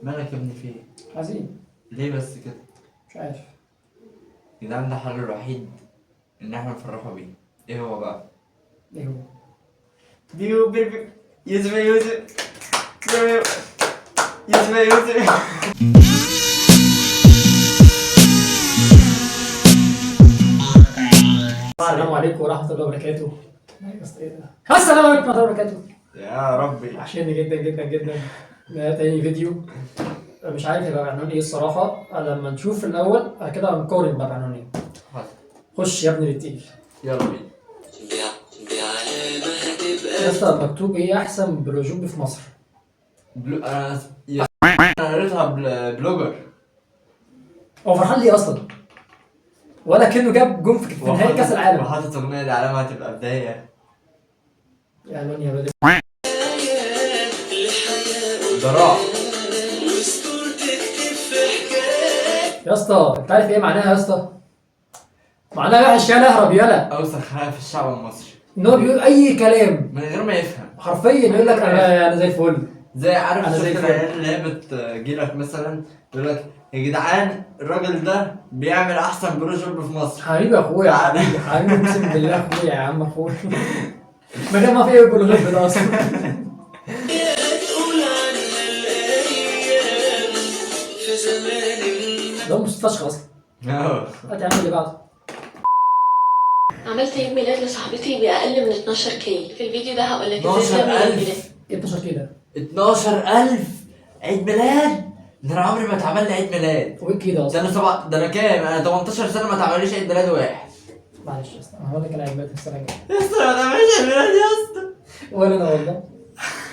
مالك يا ابني في ايه؟ حزين. ليه بس كده؟ مش عارف. يا جدعان ده الحل الوحيد ان احنا نفرحه بيه. ايه هو بقى؟ ايه هو؟ بيو بيبي يوسف يا يوسف يوسف يا يوسف. السلام عليكم ورحمة الله وبركاته. السلام عليكم ورحمة الله وبركاته. يا ربي وحشني جدا جدا جدا. ده تاني فيديو. مش عارف هيبقى بعنوان ايه الصراحة. لما نشوف الأول بعد كده هنقارن بقى بعنوان ايه. خش يا ابني للتقيل. يلا بينا. يا اسطى مكتوب ايه أحسن بروجوب في مصر؟ انا قريتها بلوجر. هو فرحان ليه أصلا؟ ولا كأنه جاب جون في نهائي كأس العالم. وحاطط اغنية دي علامة هتبقى بداية. يا لون يا بدر. ضراع. يا اسطى انت عارف ايه معناها يا اسطى؟ معناها وحش يالا اهرب يالا. اوسخ حاجة في الشعب المصري ان هو بيقول اي كلام من غير ما يفهم. حرفيا يقول لك انا زي الفل. زي عارف أنا زي شفت الفل. العيال اللي هي بتجيلك مثلا تقول لك يا جدعان الراجل ده بيعمل احسن بروجكت في مصر. حبيبي اخويا حبيبي حبيبي اقسم بالله اخويا يا عم اخويا. ما كان ما في ايه يقول غير ده اصلا. ده مستشفى اصلا. هات يا عم اللي بعده. عملت عيد ميلاد لصاحبتي بأقل من 12K. في الفيديو ده هقول لك ازاي تعمل عيد ميلاد. 12 كده 12,000 عيد ميلاد. ده انا عمري ما اتعمل لي عيد ميلاد. وايه كده ده اصلا؟ ده انا كام؟ انا 18 سنه ما اتعمليش عيد ميلاد واحد. معلش يا اسطى انا هقول لك انا عيد ميلاد السنه الجايه. يا اسطى ما تعملش عيد ميلاد يا اسطى. ولا انا والله.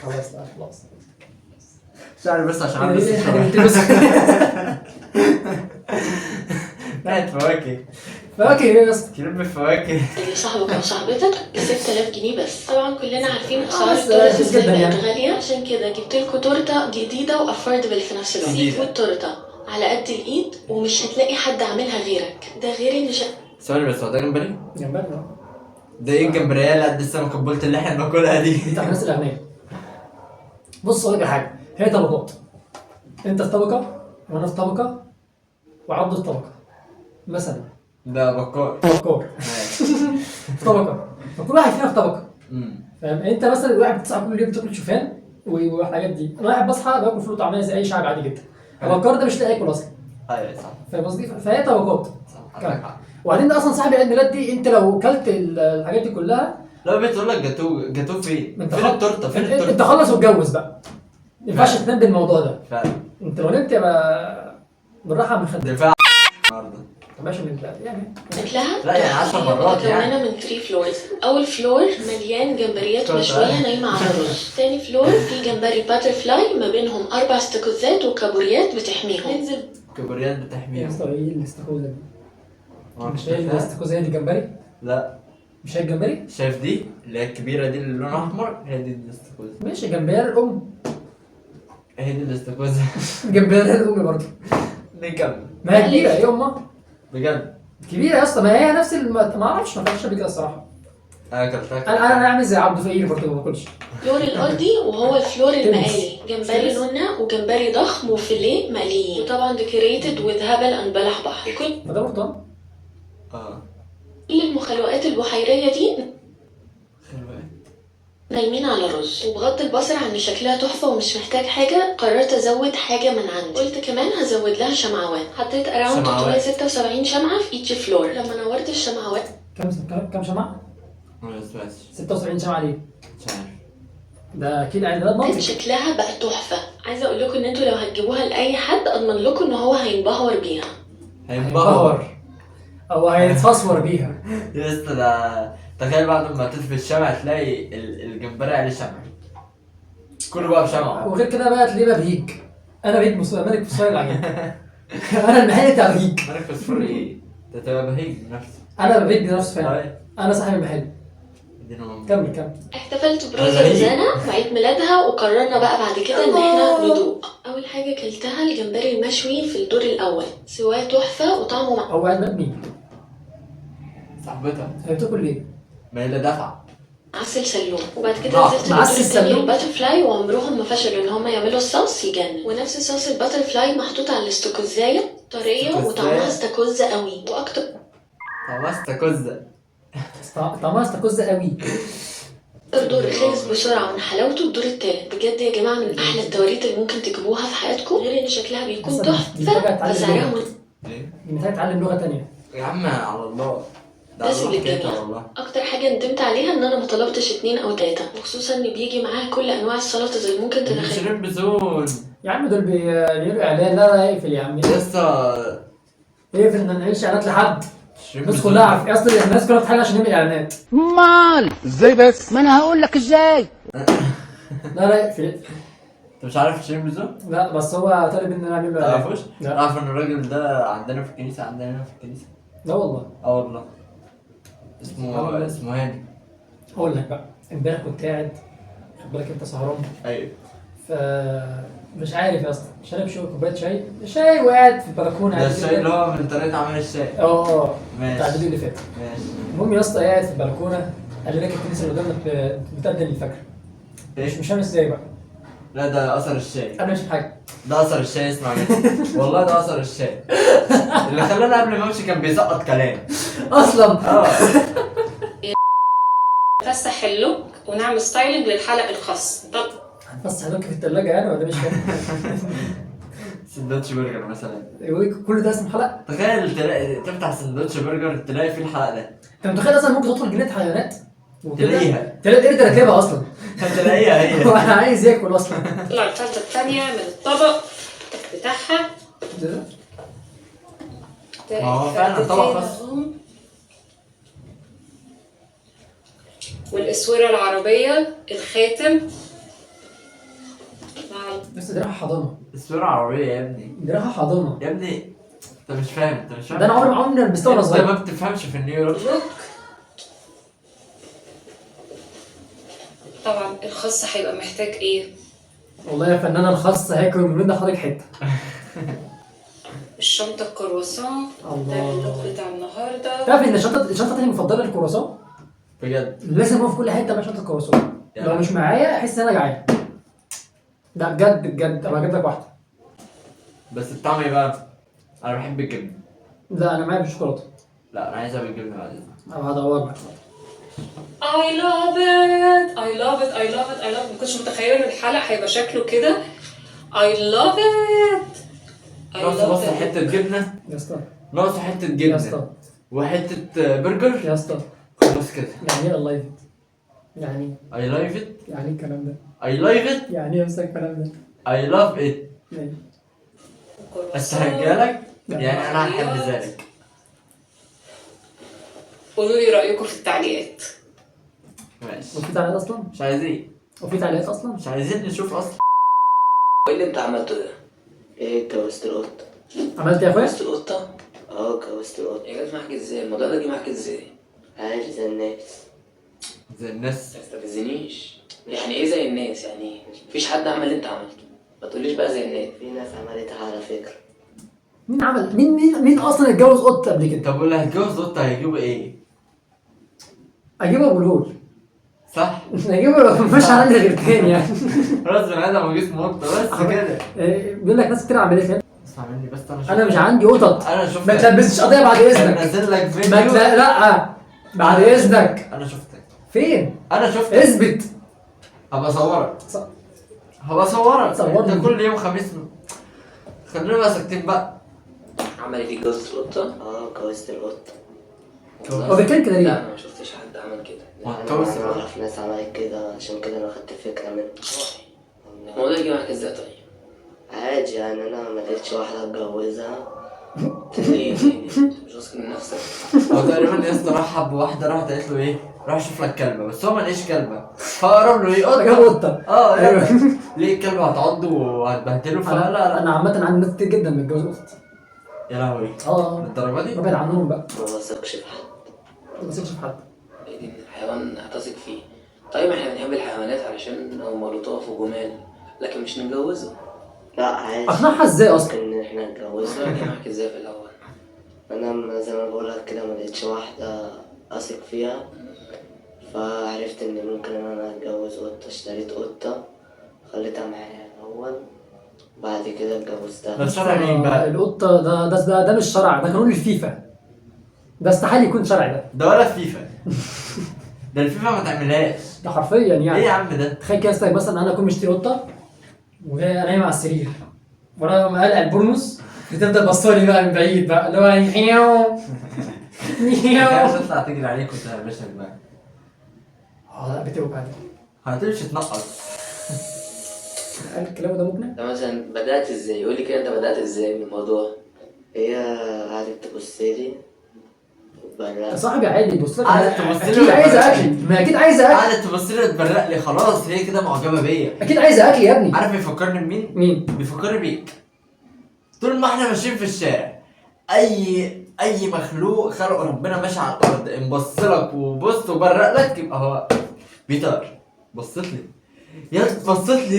خلاص لا خلاص. مش عارف بس عشان عامل بتاعت فواكه. فواكه ايه يا اسطى؟ كريم الفواكه. لصاحبك او صاحبتك ب 6000 جنيه بس. طبعا كلنا عارفين اسعار بس التورته رخيص جدا ازاي يعني. بقت غاليه، عشان كده جبت لكم تورته جديده وافوردبل في نفس الوقت. جديدة. والتورته على قد الايد ومش هتلاقي حد عاملها غيرك. ده غير ان ثواني بس، هو ده جمبري؟ جنبنا. ده ايه الجمبريه اللي قد السمكه البلط اللي احنا بناكلها دي؟ دي بتاع الناس الاغنياء. بص اقول لك على حاجه، هي طبقات. انت في طبقه وانا في طبقه وعبد في طبقه مثلا. ده بكار. بكار في طبقه، فكل واحد فينا في طبقه. فاهم؟ انت مثلا واحد بتصحى كل يوم تاكل شوفان والحاجات دي، انا واحد بصحى باكل فول وطعميه زي اي شعب عادي جدا. بكار ده مش لاقي ياكل اصلا. ايوه صح. فاهم قصدي؟ فهي طبقات. صح عندك حق. وبعدين ده اصلا صاحب عيد ميلاد دي، انت لو كلت الحاجات دي كلها لو بتقول لك جاتوه فين؟ انت فين التورته؟ فين التورته؟ انت خلص واتجوز بقى. ما ينفعش تنام بالموضوع ده. فعلا. انت لو نمت يبقى بالراحه من خدك. دفاع النهارده. ماشي من يعني اكلها لا يعني 10 مرات يعني. مكونه من 3 فلورز. اول فلور مليان جمبريات مشويه نايمه على الرز. تاني فلور في جمبري باتر فلاي ما بينهم 4 استاكوزات وكابوريات بتحميهم. ننزل كبريات يا بتحميهم. اسطى ايه الاستاكوزا دي؟ مش هي شايفها؟ الاستاكوزا دي الجمبري؟ لا مش هي الجمبري؟ شايف دي اللي هي الكبيره دي اللي لونها احمر؟ هي دي الاستاكوزا. ماشي جمبري الام. هي دي الاستاكوزا. جمبري الام برضه. نكمل. ما هي كبيره ايه امها؟ بجد؟ كبيره يا اسطى، ما هي نفس ما اعرفش، ما فيهاش كده الصراحه. انا اكلتها. انا عامل زي عبد فقير برضه ما باكلش. الفلور الارضي وهو الفلور المقالي، جمبري نونه وجمبري ضخم وفيليه مقليين، وطبعا ديكوريتد وذ هبل ان بلح بحر. ما ده برضه كل المخلوقات البحيريه دي حلوة. نايمين على الرز. وبغض البصر عن ان شكلها تحفه ومش محتاج حاجه، قررت ازود حاجه من عندي. قلت كمان هزود لها شمعوات. حطيت اراوند 376 شمعه في ايتش فلور. لما نورت الشمعوات كم شمعه؟ ما سمعتش. 76 شمعه ليه؟ مش عارف. ده اكيد عيد ميلاد مامتك. شكلها بقى تحفه. عايزه اقول لكم ان انتوا لو هتجيبوها لاي حد اضمن لكم ان هو هينبهر بيها. هينبهر او هيتصور بيها. يا اسطى ده تخيل بعد ما تطفي الشمع تلاقي الجمبري عليه شمع. كله بقى بشمعة. وغير كده بقى تلاقيه بقى بهيج. انا بهيج ملك فوسفور العجين. انا المحل بتاع بهيج. ملك فوسفور ايه؟ ده تبقى بهيج بنفسه. انا بهيج بنفسي فعلا. انا صاحب المحل. كمل. احتفلت بروز روزانا وعيد ميلادها، وقررنا بقى بعد كده ان احنا ندوق. اول حاجه كلتها الجمبري المشوي في الدور الاول، سواه تحفه وطعمه هو عيد ميلاد مين؟ صاحبتها. هي بتاكل ليه؟ ما هي اللي دفع. عسل سلوم. وبعد كده نزلت عسل سلوم الباترفلاي، وعمرهم ما فشلوا ان هم يعملوا الصوص يجنن. ونفس صوص الباترفلاي محطوط على الاستاكوزايه طريه وطعمها استاكوزا قوي. واكتر طعمها استاكوزا. طعمها استاكوزا قوي. دور خلص بسرعه من حلاوته الدور التالت. بجد يا جماعه من احلى التواريت اللي ممكن تجيبوها في حياتكم، غير ان شكلها بيكون تحفه وسعرها ايه؟ دي محتاجه تتعلم لغه تانية يا عم على الله. ده بس اللي حكايتها جميل والله. اكتر حاجه ندمت عليها ان انا ما طلبتش 2 أو 3، وخصوصا ان بيجي معاها كل انواع السلطه زي ممكن تتخيل. شيرين بزون يا عم. دول بيقولوا اعلان. لا لا اقفل يا عم. لسه. اقفل. ما نعملش اعلانات لحد. شيرين الناس بزون. كلها عارفه اصلا. الناس كلها بتحاول عشان نعمل اعلانات. مال ازاي بس؟ ما انا هقول لك ازاي. لا لا اقفل. انت مش عارف شيرين بزون؟ لا بس هو طالب ان انا اعمل له اعلان. تعرفوش؟ لا. تعرف ان الراجل ده عندنا في الكنيسه، عندنا هنا في الكنيسه. لا والله. اه والله. اسمه هاني. اقول لك بقى. امبارح كنت قاعد، خد بالك انت سهران، ايوه. ف مش عارف يا اسطى، شارب كوبايه شاي وقاعد في البلكونه. ده الشاي اللي هو من طريقه عمل الشاي. اه ماشي. بتاع الفيديو اللي فات. ماشي. المهم يا اسطى قاعد في البلكونه، قال لي لك الكنيسه اللي قدامنا بتقدم الفجر. ايه؟ مش فاهم ازاي بقى. لا ده اثر الشاي. انا مش حاجه. ده اثر الشاي، اسمع مني. والله ده اثر الشاي. اللي خلانا قبل ما امشي كان بيسقط كلام. اصلا اه. نفسح اللوك ونعمل ستايلنج للحلق الخاص. طب بس هدوك في الثلاجه يعني ولا مش فاهم. سندوتش برجر مثلا. كل ده اسم حلقه. تخيل تفتح سندوتش برجر تلاقي فيه الحلقه ده. انت متخيل اصلا ممكن تدخل جنينه حيوانات تلاقيها. تلاقي قرد راكبها اصلا. تلاقيها هي. هو عايز ياكل اصلا. طلع الفلتة التانية من الطبق بتاعها. ما هو فعلا طبق خاص. والاسوره العربيه، الخاتم بس دي رايحه حضانه. الصورة عربية يا ابني. دي رايحه حضانه. يا ابني انت مش فاهم. ده انا عمري ما لبستها وانا انت صغير. ما بتفهمش في النيويورك. طبعا الخاص هيبقى محتاج ايه؟ والله يا فنانه الخاص هياكل من ده حضرتك حته. الشنطه الكرواسون. الله. ده اللوك بتاع النهارده. تعرف ان الشنطه تاني المفضله الكرواسون. بجد. لازم هو في كل حته بقى شنطه كرواسون. لو مش معايا احس ان انا جعان. ده بجد بجد. انا هجيب لك واحده. بس الطعم ايه بقى؟ انا بحب الجبنة. لا انا معايا بالشوكولاته. لا انا عايزها بالجبنة بعد اذنك. انا هدور لك. I love it I love it I love it I love it. ما كنتش متخيله ان الحلق هيبقى شكله كده. I love it I ناقص love بس it. حتة جبنة. يا اسطى. ناقص حتة يا اسطى. جبنة. وحتة برجر. يا اسطى. خلاص كده. يعني ايه اللايف؟ يعني I love it. يعني ايه الكلام ده؟ I love it. يعني ايه يا اسطى الكلام ده؟ I love it. يعني استهجالك. يعني انا هحب ذلك. قولوا لي رايكم في التعليقات. ماشي. وفي تعليقات اصلا؟ مش عايزين. وفي تعليقات اصلا؟ مش عايزين نشوف اصلا. ايه اللي انت عملته ده؟ ايه اتجوزت القطة؟ عملت ايه يا اخويا؟ اتجوزت القطة؟ اه اتجوزت القطة. هي جت معاك ازاي؟ الموضوع ده جه معاك ازاي؟ عادي زي الناس. زي الناس. ما تستفزنيش. يعني ايه زي الناس؟ يعني مفيش حد عمل اللي انت عملته. ما تقوليش بقى زي الناس. في ناس عملتها على فكرة. مين عمل؟ مين اصلا اتجوز قط قبل كده؟ طب واللي هيتجوز قطة هيجيبوا ايه؟ اجيب ابو لول. صح؟ اجيبه مش عندي غير تاني يعني. راس بني ادم وجسم قطة بس كده. بيقول لك ناس كتير عملت كده. اسمع مني بس. انا مش عندي قطط. انا شفتك. ما تلبسش قضيه بعد اذنك. نزل لك ما فيديو. لا بعد اذنك. انا شفتك. فين؟ انا شفتك. اثبت. هبقى اصورك. ص- هبقى اصورك. صورني. انت كل يوم خميس. خلينا بقى ساكتين بقى. عملت ايه اتجوزت القطة؟ اه اتجوزت القطة. هو بيتكلم كده لا ليه؟ انا ما شفتش حد عمل كده. وهتجوز انا القطة. اعرف ناس عملت كده عشان كده انا خدت فكرة منه. الموضوع جه معاك ازاي طيب؟ عادي يعني انا ما لقيتش واحدة اتجوزها. ليه؟ مش واثق من نفسك؟ هو تقريبا يا اسطى رحب بواحدة راحت قالت له ايه؟ روح شوف لك كلبة، بس هو ما لقيش كلبة. فقرب له ايه؟ جاب قطة. قطه. اه ايوه. ليه الكلبة هتعضه وهتبهدله؟ فلا لا لا. انا عامه عندي ناس كتير جدا متجوزه قطط. يا لهوي. للدرجة دي؟ ببعد عنهم بقى. ما بثقش في حد. ما بثقش في حد. ايه دي؟ الحيوان هتثق فيه. طيب احنا بنحب الحيوانات علشان هم لطاف وجمال، لكن مش نتجوزهم. لا عادي. اقنعها ازاي اصلا؟ ان احنا نتجوزها. جه معاك ازاي في الاول؟ انا زي ما بقول لك كده ما لقيتش واحده اثق فيها، فعرفت ان ممكن انا اتجوز قطة. اشتريت قطة خليتها معايا الاول، بعد كده اتجوزتها. ده شرع مين بقى؟ القطه ده مش شرع، ده قانون الفيفا. ده استحاله يكون شرع ده. ده ولا فيفا. ده الفيفا ما تعملهاش. ده حرفيا ايه يعني. يا عم ده؟ تخيل كده استنى مثلا انا اكون مشتري قطه وهي نايمه على السرير وانا مقلع البرنس، بتفضل بصالي بقى من بعيد بقى اللي هو نياو نياو. تخيل تطلع تجري عليك وتهربشك بقى. لا بتوجع دي. هتمشي تنقص. قال الكلام ده مقنع؟ ده مثلا بدأت ازاي؟ يقول لي كده انت بدأت ازاي من الموضوع؟ هي قعدت تبص لي يا وتبرق. صاحبي عادي بص لك، قعدت تبص لي اكيد عايزه وتبرق. اكل، ما اكيد عايزه اكل، قعدت تبص لي وتبرق لي، خلاص هي كده معجبه بيا. اكيد عايزه اكل يا ابني. عارف بيفكرني بمين؟ مين؟ بيفكرني بيك. طول ما احنا ماشيين في الشارع اي مخلوق خلق ربنا ماشي على الارض ان بص لك وبص وبرق لك يبقى هو بيتر. بصيت لي يا بصيت لي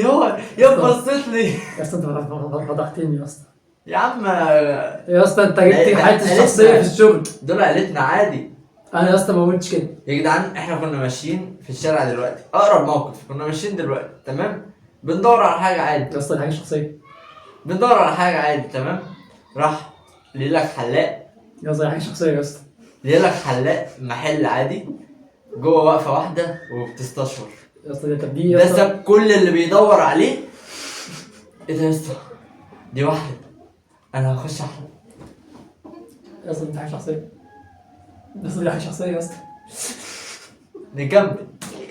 يا بصيت لي يا اسطى انت فضحتني يا اسطى. يا عم يا اسطى انت جبت لا، حياتي لا، الشخصيه لا. في الشغل. دول عيلتنا عادي. انا يا اسطى ما قلتش كده. يا جدعان احنا كنا ماشيين في الشارع دلوقتي، اقرب موقف كنا ماشيين دلوقتي تمام، بندور على حاجه عادي، يا اسطى دي حاجه شخصيه. بندور على حاجه عادي تمام، راح لك حلاق، يا اسطى دي حاجه شخصيه يا اسطى. لك حلاق محل عادي جوه واقفه واحده وبتستشور. يا اسطى ده تبديه يا ده اسطى. ساب كل اللي بيدور عليه. ايه ده يا اسطى؟ دي واحده، انا هخش احلق. يا اسطى دي حاجه شخصيه. يا اسطى دي حاجه شخصيه يا اسطى. نكمل.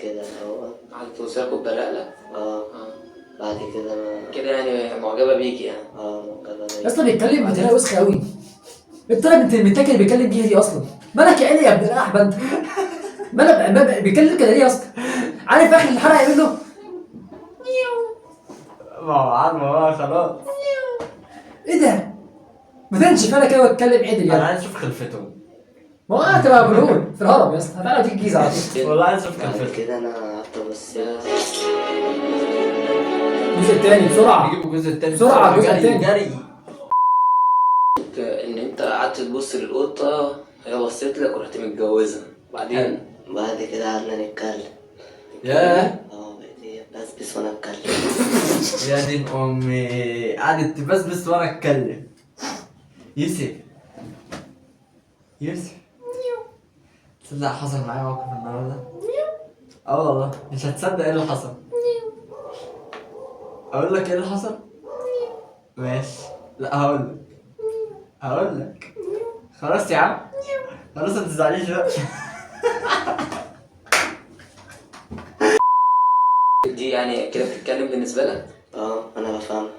كده هو قعدت توصل لك وتبرق لك. بعد كده انا كده يعني معجبة بيك يعني. معجبة بيك. يا اسطى بيتكلم بطريقه وسخه قوي. الطريقه بنت المتاكل اللي بيتكلم بيها دي اصلا مالك يا عيني يا ابن الاحبه انت. مالك بيتكلم كده ليه يا اسطى؟ عارف اخر الحلقه يعمل له ما هو عارف بقى خلاص. ايه ده؟ ما تنشف انا كده واتكلم عدل انا يعني. عايز اشوف خلفته. ما هو هتبقى بلون في الهرم يا اسطى، هتعالى تيجي الجيزه على طول. والله عايز اشوف بعد خلفته. كده انا قعدت ابص لها. الجزء الثاني بسرعه. نجيب الجزء التاني بسرعة، الجزء جري التاني. جري. ان انت قعدت تبص للقطة، هي بصيت لك ورحت متجوزها. بعدين بعد كده قعدنا نتكلم. ياه بقيت هي بس وانا اتكلم. يا دين امي، قعدت تبسبس وانا اتكلم. يوسف تصدق حصل معايا موقف النهارده؟ والله مش هتصدق ايه اللي حصل. اقول لك ايه اللي حصل؟ ماشي، لا هقول لك خلاص يا عم، خلاص ما تزعليش بقى. دي يعني كده بتتكلم بالنسبة لك؟ انا بفهمها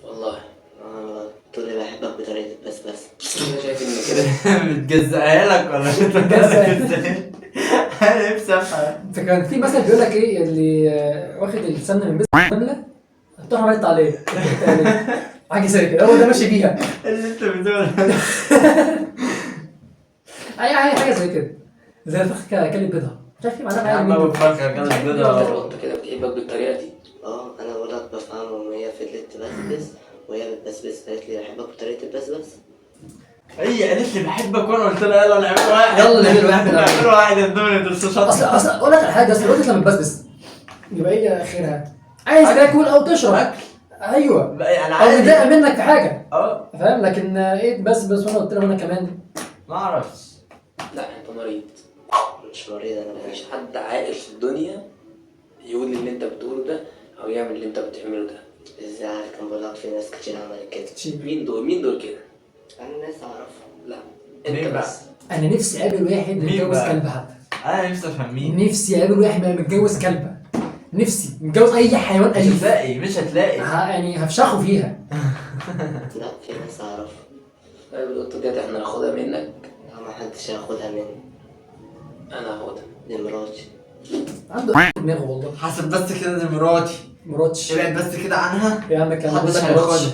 والله. تقولي بحبك بطريقة بس انا شايف ان كده بتجزقها لك ولا بتجزقها ازاي؟ انا نفسي افهم. فكان في مثل بيقول لك ايه اللي واخد السمنه من بس كامله تروح عملت عليه حاجه زي كده، هو ده ماشي بيها. اللي انت بتقوله اي حاجه زي كده، زي الفخ كلب بيضها مش عارف ايه معناها. يا عم ابو بكر كانت بيضة. القطة كده بتحبك بالطريقة دي؟ انا بقول لك بفهمها، وهي فضلت تبسبس وهي بتبسبس قالت لي بحبك بطريقة البسبس. هي قالت لي بحبك وانا قلت لها يلا نعمل واحد. يلا نعمل واحد. نعمل واحد الدنيا دول شاطر. اصل اقول لك على حاجه، اصل الوقت لما تبسبس يبقى ايه اخرها؟ عايز تاكل او تشرب. ايوه، انا او عادي. متضايق منك في حاجه. فاهم. لكن ايه تبسبس وانا قلت له وانا كمان ما اعرفش. لا انت مريض. مش مريض، انا مفيش حد عاقل في الدنيا يقول اللي انت بتقوله ده او يعمل اللي انت بتعمله ده. ازاي؟ كان بقول لك في ناس كتير عملت كده. مين دول كده؟ انا ناس اعرفهم. لا مين انت بقى؟ بس. انا نفسي اقابل واحد مين متجوز بقى؟ كلبها. انا نفسي افهم مين. نفسي اقابل واحد متجوز كلبه. نفسي متجوز اي حيوان مش اليف. هتلاقي. يعني هفشخه فيها. لا في ناس اعرف. طيب القطة ديت احنا ناخدها منك؟ لا ما حدش هياخدها مني. انا هاخدها، دي مراتي. عنده دماغه والله. حاسب بس كده، دي مراتي. مراتش ابعد بس كده عنها. يا عم كان محدش هياخدها.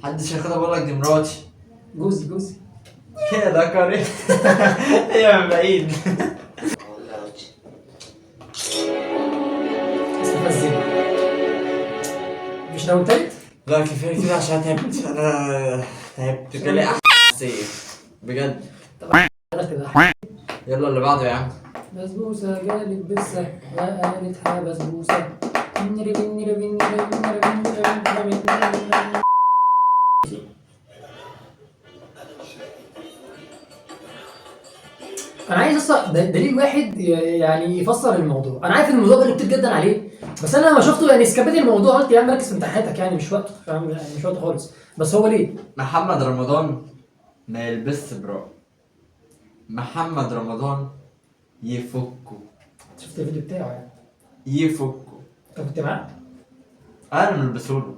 محدش هياخدها، بقول لك دي مراتي. جوزي يا ده كاري. هي من بعيد. استفزني. مش ناوي تالت؟ لا كفايه كده عشان تعبت. انا تعبت جالي احساسيه بجد. انا كده يلا اللي بعده يا عم. بسبوسة جالت بسة وقالتها بسبوسة. انا عايز اصلا دليل واحد يعني يفسر الموضوع. انا عارف ان الموضوع بقى كتير جدا عليه، بس انا لما شفته يعني سكبت الموضوع قلت يا عم ركز في امتحاناتك يعني مش وقت، فاهم يعني مش وقت خالص. بس هو ليه؟ محمد رمضان ما يلبسش برا. محمد رمضان يفكه. شفت الفيديو بتاعه يعني؟ يفكه. انت كنت معاه؟ انا ملبسهوله.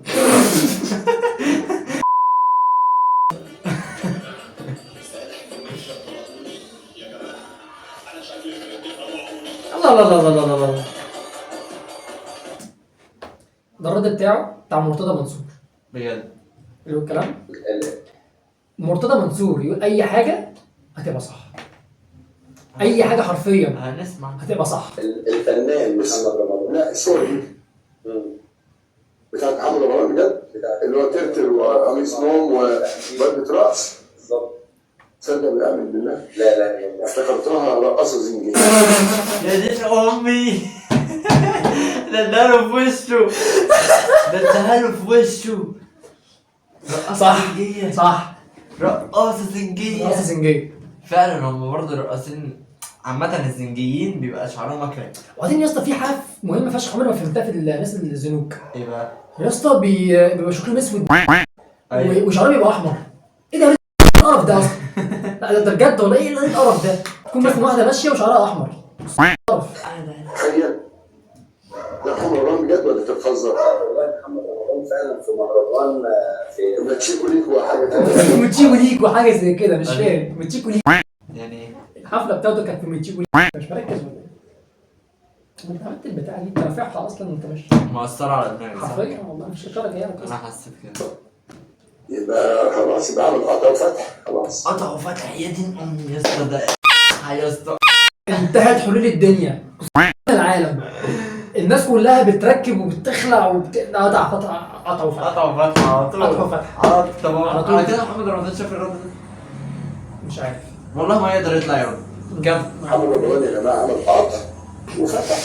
الله الله الله الله الله الله. ده الرد بتاع مرتضى منصور. بجد اللي هو الكلام مرتضى منصور يقول اي حاجه هتبقى صح. اي حاجه حرفيا هنسمع. هتبقى صح. الفنان محمد رمضان، لا سوري، بتاعت محمد رمضان بجد، اللي هو ترتر وقميص نوم وبدلة رأس. بالظبط. تصدق بالأمن بالله؟ لا افتكرتها رقصة زنجية. يا دين امي. ده اداله في وشه. ده اداله في وشه. رقاصة صح زنجية. صح رقاصة زنجية. رقصة زنجية. فعلا هم برضه رقاصين عامة. الزنجيين بيبقى شعرهم اكرم. وبعدين يا اسطى في حاجه مهمه فشخ عمري ما فهمتها في الناس الزنوج. ايه بقى؟ يا اسطى بيبقى شكلهم اسود أيوة. وشعرهم بيبقى احمر. ايه ده؟ إيه القرف ده اصلا؟ لا ده بجد والله. ايه القرف ده؟ تكون مثلا واحده ماشيه وشعرها احمر. قرف. تخيل. ده محمد رمضان بجد ولا انت بتهزر؟ والله محمد رمضان فعلا في مهرجان في ماتشيكو ليك وحاجة تانية. متشيكو ليك وحاجه زي كده مش فاهم. متشيكو ليك يعني الحفله بتاعته كانت في متشيكو ليك. مش مركز ولا ايه؟ انت عملت البتاعه دي انت رافعها اصلا وانت مش مؤثرة على دماغي. صح؟ حرفيا والله مش الدرجه يعني. انا حسيت كده. يبقى خلاص يبقى عمل قطع وفتح خلاص. قطع وفتح. يا دين امي يا اسطى. ده يا اسطى. انتهت حلول الدنيا العالم. الناس كلها بتركب وبتخلع قطع وفتح. قطع وفتح على طول. قطع وفتح. طب على طول. على كده محمد رمضان شاف الرد ده؟ مش عارف والله ما يقدر يطلع يوم. كم؟ محمد رمضان يا جماعة عمل قطع وفتح.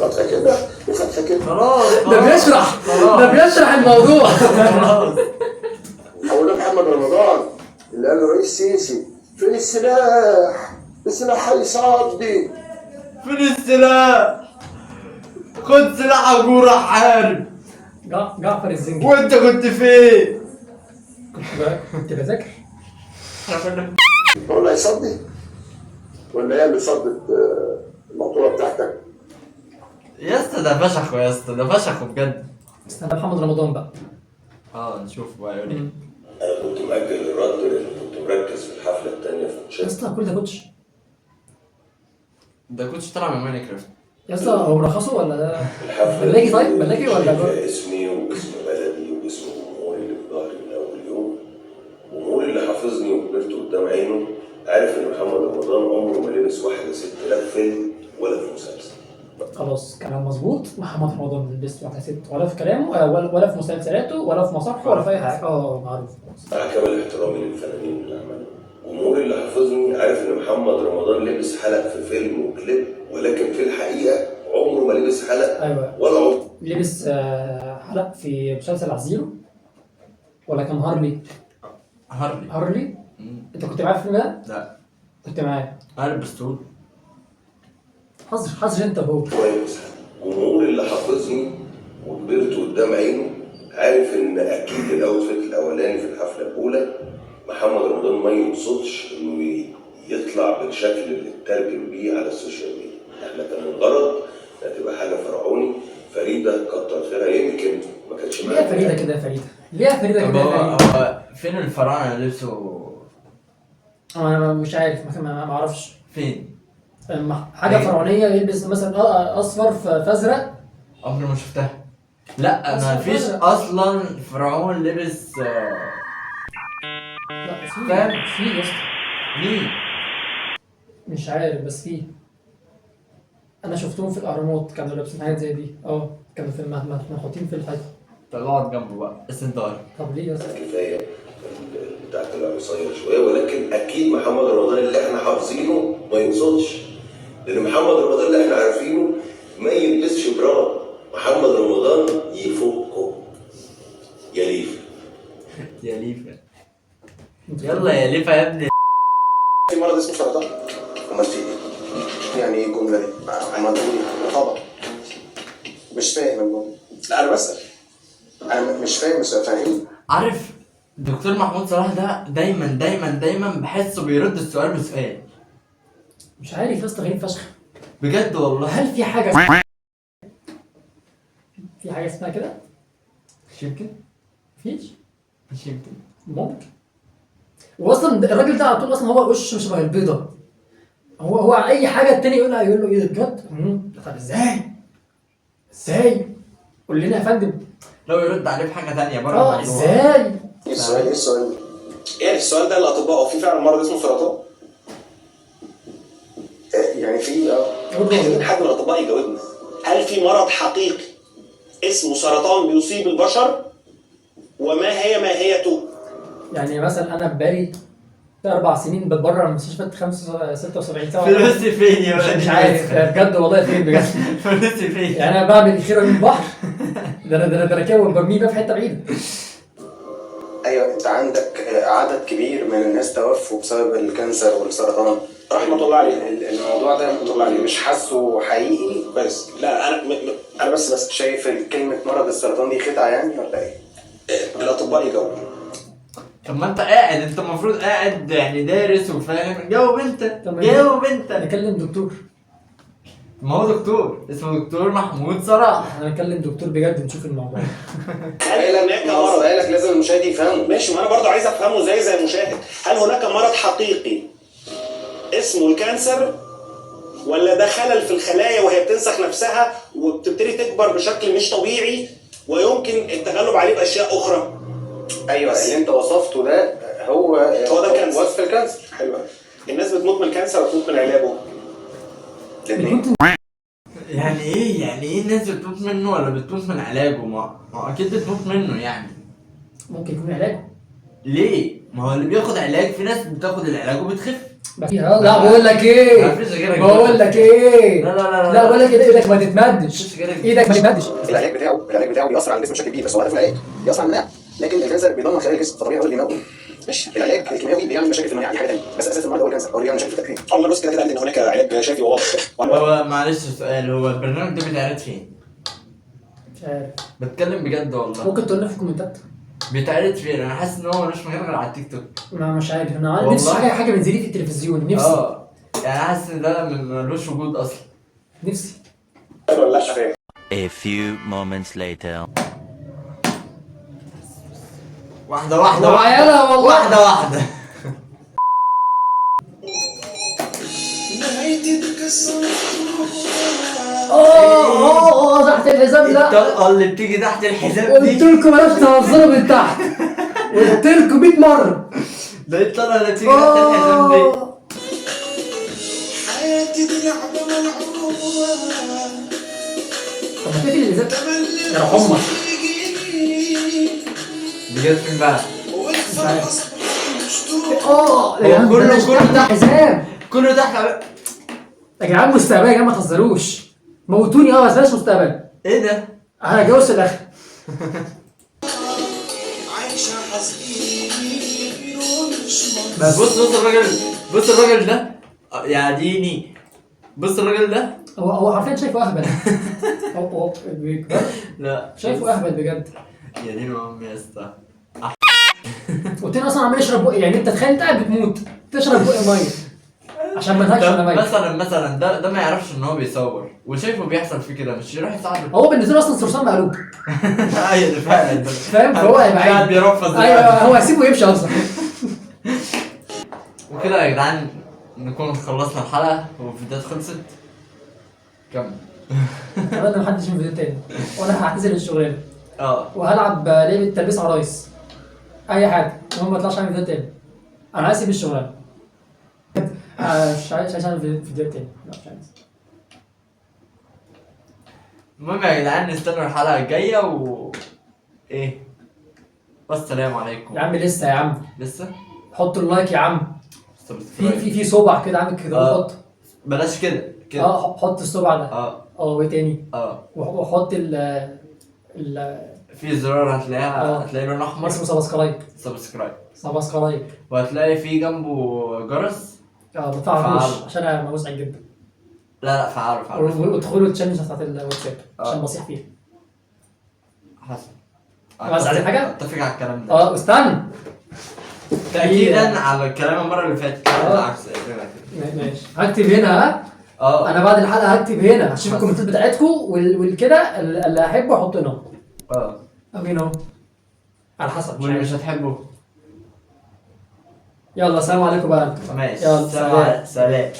فتحة كده وفتحة كده. خلاص. ده بيشرح. ده بيشرح الموضوع. خلاص. هو ده محمد رمضان اللي قال له رئيس سيسي فين السلاح؟ السلاح هيصدي. فين السلاح؟ خد سلاحك وروح حارب. جعفر الزنجي. وانت كنت فين؟ كنت بذاكر. هو اللي هيصدي؟ ولا هي اللي صدت المقطوعة بتاعتك؟ يا اسطى ده فشخ يا اسطى. ده فشخ بجد. استنى محمد رمضان بقى. نشوف بقى يقول ايه. انا كنت مأجل الرد لان كنت مركز في الحفله الثانيه في يا مانشستر. اسطى كل ده كوتش. ده كنتش طالع من ماينكرافت. يا اسطى هو مرخصه ولا ده؟ الحفله بلاقي طيب بلاقي ولا فيها اسمي واسم بلدي واسم جمهوري اللي في ظهري من اول يوم. جمهوري اللي حافظني وكبرت قدام عينه عارف ان محمد رمضان عمره ما لبس واحده ست لا في فيلم ولا في مسلسل. خلاص كلام مظبوط. محمد رمضان ما لبسش واحده ست ولا في كلامه ولا في مسلسلاته ولا في مسرحه ولا في اي حاجه. معروف. مع كامل احترامي للفنانين اللي عملوا. جمهوري اللي حافظني عارف ان محمد رمضان لبس حلق في فيلم وكليب ولكن في الحقيقه عمره ما لبس حلق. ايوه ولا عمره لبس حلق في مسلسل عزيرو ولا كان هارلي؟ هارلي؟ انت كنت معايا في الفيلم ده؟ لا كنت معايا. انا بستول. حظر انت هو. كويس. جمهوري اللي حافظني وكبرت قدام عينه عارف ان اكيد الاوتفيت الاولاني في الحفله الاولى محمد رمضان ما يقصدش انه يطلع بالشكل اللي اترجم بيه على السوشيال ميديا. احنا كان الغرض انها تبقى حاجه فرعوني. فريده كتر خيرها يمكن ما كانتش ليه فريده كده فريده؟ ليه فريده طب كده هو فريده؟ فين الفراعنه اللي لبسوا؟ انا مش عارف ما اعرفش. فين؟ حاجه فرعونيه يلبس مثلا اصفر في ازرق. عمري ما شفتها. لا ما فيش اصلا فرعون لبس. لا فاهم؟ في يا اسطى. مين؟ مش عارف بس في. انا شفتهم في الاهرامات كانوا لابسين حاجات زي دي. كانوا في محطوطين في الحاجه. طب اقعد جنبه بقى السنتار. طب ليه يا اسطى؟ كفايه بتاعت العصايه شويه ولكن اكيد محمد رمضان اللي احنا حافظينه ما يقصدش لان محمد رمضان اللي احنا عارفينه ما يلبسش برا، محمد رمضان يفكه يا ليفا. يا ليفا يلا يا ليفا يا ابني. في مرض اسمه سرطان. امال في ايه؟ يعني ايه الجمله دي؟ عمال تقول طبعا مش فاهم الجمله. لا انا بسال، انا مش فاهم، مش فاهمني. عارف دكتور محمود صلاح ده دايما بحسه بيرد السؤال بسؤال. مش عارف يا اسطى، غريب فشخ بجد والله. هل في حاجه اسمها كده؟ مش يمكن. مفيش. مش يمكن. ممكن. واصلا الراجل ده على طول اصلا هو وشه شبه البيضه. هو اي حاجه التاني يقول له ايه ده بجد؟ طب ازاي؟ قول لنا يا فندم. لو يرد عليه بحاجه ثانيه بره الموضوع. ازاي؟ ايه السؤال؟ يعني السؤال ده للاطباء، هو في فعلا مرض اسمه سرطان؟ يعني في عايزين حد من الاطباء يجاوبنا. هل في مرض حقيقي اسمه سرطان بيصيب البشر؟ وما هي ماهيته؟ يعني مثلا انا بقالي 4 سنين بتبرع من مستشفى 76 سنه. فلوسي فين يا ولد؟ مش عارف بجد والله فين بجد. فلوسي فين؟ يعني انا بعمل خير من البحر. ده انا راكبه وبرميه بقى في حته بعيده. ايوه انت عندك عدد كبير من الناس توفوا بسبب الكانسر والسرطان رحمه الله عليه. الموضوع ده رحمه الله عليه مش حاسه حقيقي، بس لا انا بس شايف كلمه مرض السرطان دي خدعه يعني ولا ايه؟ الاطباء يجاوبوا. طب ما انت المفروض قاعد يعني دارس وفاهم. جاوب انت. نكلم دكتور. ما هو دكتور اسمه دكتور محمود صلاح. هنكلم دكتور بجد نشوف الموضوع. هل هناك مرض؟ لازم المشاهد يفهمه. ماشي، ما انا برضه عايز افهمه زي المشاهد. هل هناك مرض حقيقي اسمه الكانسر، ولا ده خلل في الخلايا وهي بتنسخ نفسها وبتبتدي تكبر بشكل مش طبيعي ويمكن التغلب عليه باشياء اخرى؟ ايوه اللي انت وصفته ده هو ده الكانسر. وصف الكانسر. حلو. الناس بتموت من الكانسر وبتموت من علاجه. يعني ايه الناس بتموت منه ولا بتموت من علاجه؟ ما اكيد بتموت منه يعني. ممكن يكون علاجه. ليه؟ ما هو اللي بياخد علاج، في ناس بتاخد العلاج وبتخف. لا بقول لك ايه؟ بقول لك ايه؟ لا بقول لك ايدك ما تتمدش. ايدك ما تتمدش. العلاج بتاعه بيأثر على الجسم بشكل كبير، بس هو هدفه العلاج بيأثر على المناعه، لكن الكانسر بيدمر خلايا الجسم فطبيعي هو اللي بيموت. ماشي، العلاج الكيماوي بيعمل مشاكل في المناعه دي حاجه ثانيه، بس اساس المرض هو الكانسر، هو اللي بيعمل مشاكل في التكوين. الله بص كده قال ان هناك علاج شافي وواضح. هو معلش سؤال، هو البرنامج ده بيتعرض فين؟ مش عارف. بتكلم بجد والله. ممكن تقول لنا في الكومنتات. بيتعرض فين؟ انا حاسس ان هو ملوش مكان غير على التيك توك. مش عارف، انا نفسي حاجه من زي دي في التلفزيون. نفسي يعني حاسس ان ده ملوش وجود اصلا. نفسي. ولا مش فاهم. A few moments later. واحدة تحت الحزام. لا الطلقة اللي بتيجي تحت الحزام دي قلت لكم بلاش تهزروا من تحت. قلت لكم 100 مرة. ده الطلقة اللي بتيجي تحت الحزام دي. حياتي دي لعبة ملعوبة. طب ما تقفل الازاز يا رحمة. دي جت فين بقى؟ كله تحت حزام. كله تحت يا جدعان مستقبل يا جدعان، ما تهزروش. موتوني بس بلاش مستقبل. ايه ده؟ انا هتجوز في الاخر. عايشة حزين بس بص الراجل ده يا ديني. بص الراجل ده هو حرفيا شايفه اهبل. هو لا شايفه اهبل بجد. يا دين امي يا اسطى. قلت له اصلا عمال يشرب بقى، يعني انت تخيل انت قاعد بتموت تشرب بقى ميه عشان ما نهكش انا ميه. مثلا ده ما يعرفش ان هو بيصور وشايفه بيحصل فيه كده، مش يروح يساعده. هو بالنسبه له اصلا صرصار مقلوب. ايوه فعلا فاهم، فهو هيبقى قاعد بيرفض. ايوه هو هيسيبه يمشي اصلا. وكده يا جدعان نكون خلصنا الحلقه والفيديوهات خلصت. كمل. اتمنى محدش من فيديو تاني، وانا هعتزل الشغلانه. اه وهلعب لعبه تلبيس عرايس، اي حاجه المهم ما اطلعش اعمل فيديو تاني. انا عايز اسيب الشغلانه. مش عايز اعمل فيديو تاني. لا مش عايز. المهم يا جدعان نستنوا الحلقه الجايه ايه. والسلام عليكم. يا عم لسه يا عم لسه. حطوا اللايك يا عم. في صبع كده عامل كده. حط. بلاش كده كده. حط الصبع ده. وايه تاني؟ وحط ال في زرار هتلاقي لونه احمر اسمه سبسكرايب. وهتلاقي في جنبه جرس. ما تفعلوش عشان انا مزعج جدا. لا فعله. وادخلوا التشالنج بتاعت الواتساب عشان بصيح فيها. حسن عايز على حاجه؟ اتفق على الكلام ده. استنى تأكيدا على الكلام المرة اللي فاتت. بالعكس ماشي. هكتب هنا. انا بعد الحلقة هكتب هنا هشوف الكومنتات بتاعتكم والكده اللي احبه احطه هنا. او هنا على حسب. واللي مش هتحبه يلا سلام عليكم بقى. ماشي. يلا سلام.